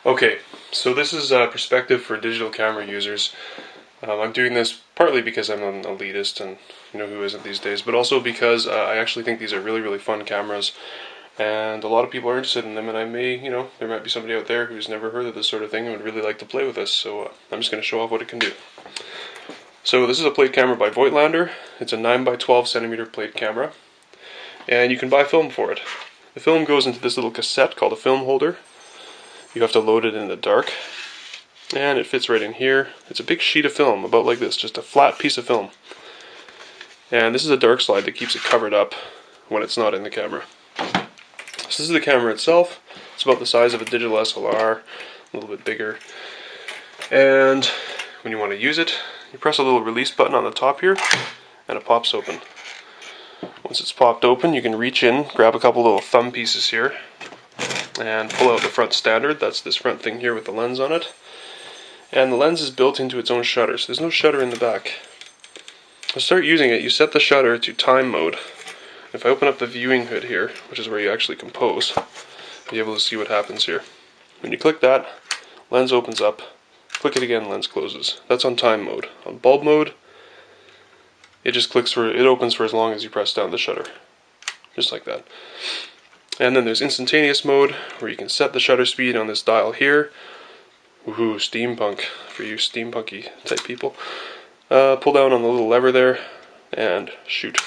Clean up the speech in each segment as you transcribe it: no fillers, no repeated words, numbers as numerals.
Okay, so this is a perspective for digital camera users. I'm doing this partly because I'm an elitist, and who isn't these days, but also because I actually think these are really, really fun cameras, and a lot of people are interested in them, and I may, there might be somebody out there who's never heard of this sort of thing and would really like to play with this, so I'm just going to show off what it can do. So this is a plate camera by Voigtlander. It's a 9x12 centimeter plate camera, and you can buy film for it. The film goes into this little cassette called a film holder. You have to load it in the dark, and it fits right in here. It's a big sheet of film, about like this, just a flat piece of film. And this is a dark slide that keeps it covered up when it's not in the camera. So this is the camera itself. It's about the size of a digital SLR, a little bit bigger. And when you want to use it, you press a little release button on the top here, and it pops open. Once it's popped open, you can reach in, grab a couple little thumb pieces here, and pull out the front standard. That's this front thing here with the lens on it. And the lens is built into its own shutter, so there's no shutter in the back. To start using it, you set the shutter to time mode. If I open up the viewing hood here, which is where you actually compose, you'll be able to see what happens here. When you click that, lens opens up. Click it again, lens closes. That's on time mode. On bulb mode, it opens for as long as you press down the shutter. Just like that. And then there's instantaneous mode, where you can set the shutter speed on this dial here. Woohoo, steampunk, for you steampunky type people. Pull down on the little lever there, and shoot.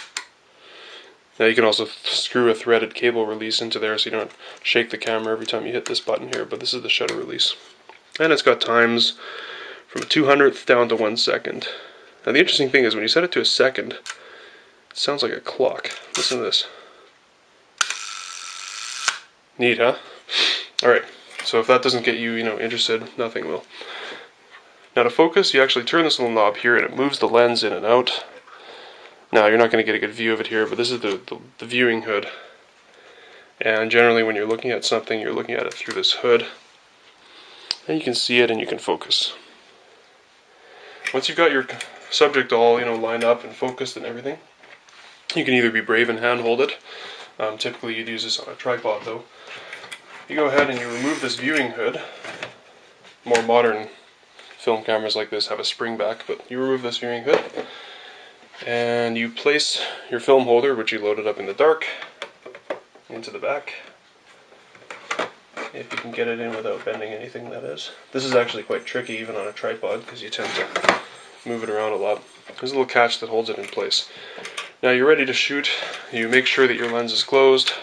Now you can also screw a threaded cable release into there so you don't shake the camera every time you hit this button here, but this is the shutter release. And it's got times from a 200th down to 1 second. Now the interesting thing is when you set it to a second, it sounds like a clock. Listen to this. Neat, huh? Alright, so if that doesn't get you, interested, nothing will. Now to focus, you actually turn this little knob here and it moves the lens in and out. Now you're not going to get a good view of it here, but this is the viewing hood. And generally when you're looking at something, you're looking at it through this hood. And you can see it and you can focus. Once you've got your subject all, lined up and focused and everything, you can either be brave and hand hold it. Typically you'd use this on a tripod though. You go ahead and you remove this viewing hood. More modern film cameras like this have a spring back, but you remove this viewing hood and you place your film holder, which you loaded up in the dark, into the back. If you can get it in without bending anything, that is. This is actually quite tricky even on a tripod because you tend to move it around a lot. There's a little catch that holds it in place. Now you're ready to shoot. You make sure that your lens is closed.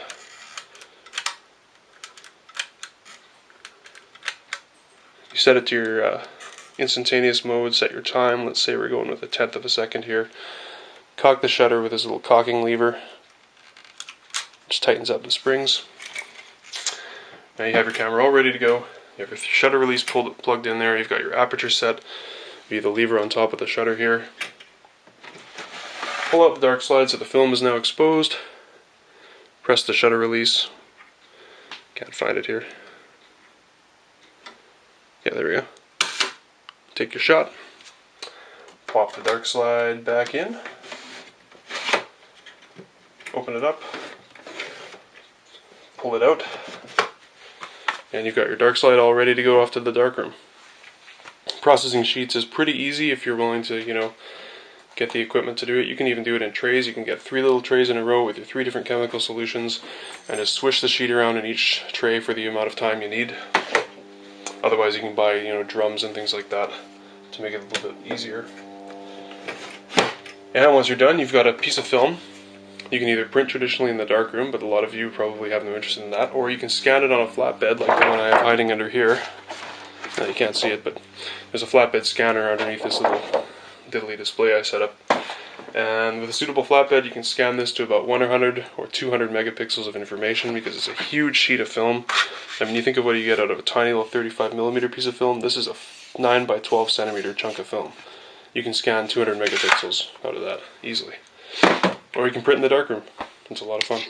You set it to your instantaneous mode, set your time. Let's say we're going with 1/10 of a second here. Cock the shutter with this little cocking lever. Just tightens up the springs. Now you have your camera all ready to go. You have your shutter release plugged in there. You've got your aperture set via the lever on top of the shutter here. Pull out the dark slide so the film is now exposed. Press the shutter release. Can't find it here. Yeah, there we go. Take your shot. Pop the dark slide back in. Open it up. Pull it out. And you've got your dark slide all ready to go off to the darkroom. Processing sheets is pretty easy if you're willing to, get the equipment to do it. You can even do it in trays. You can get 3 little trays in a row with your 3 different chemical solutions and just swish the sheet around in each tray for the amount of time you need. Otherwise you can buy, drums and things like that to make it a little bit easier. And once you're done, you've got a piece of film. You can either print traditionally in the darkroom, but a lot of you probably have no interest in that, or you can scan it on a flatbed like the one I have hiding under here. Now you can't see it, but there's a flatbed scanner underneath this little diddly display I set up. And with a suitable flatbed, you can scan this to about 100 or 200 megapixels of information because it's a huge sheet of film. I mean, you think of what you get out of a tiny little 35mm piece of film. This is a 9x12 centimeter chunk of film. You can scan 200 megapixels out of that easily. Or you can print in the darkroom. It's a lot of fun.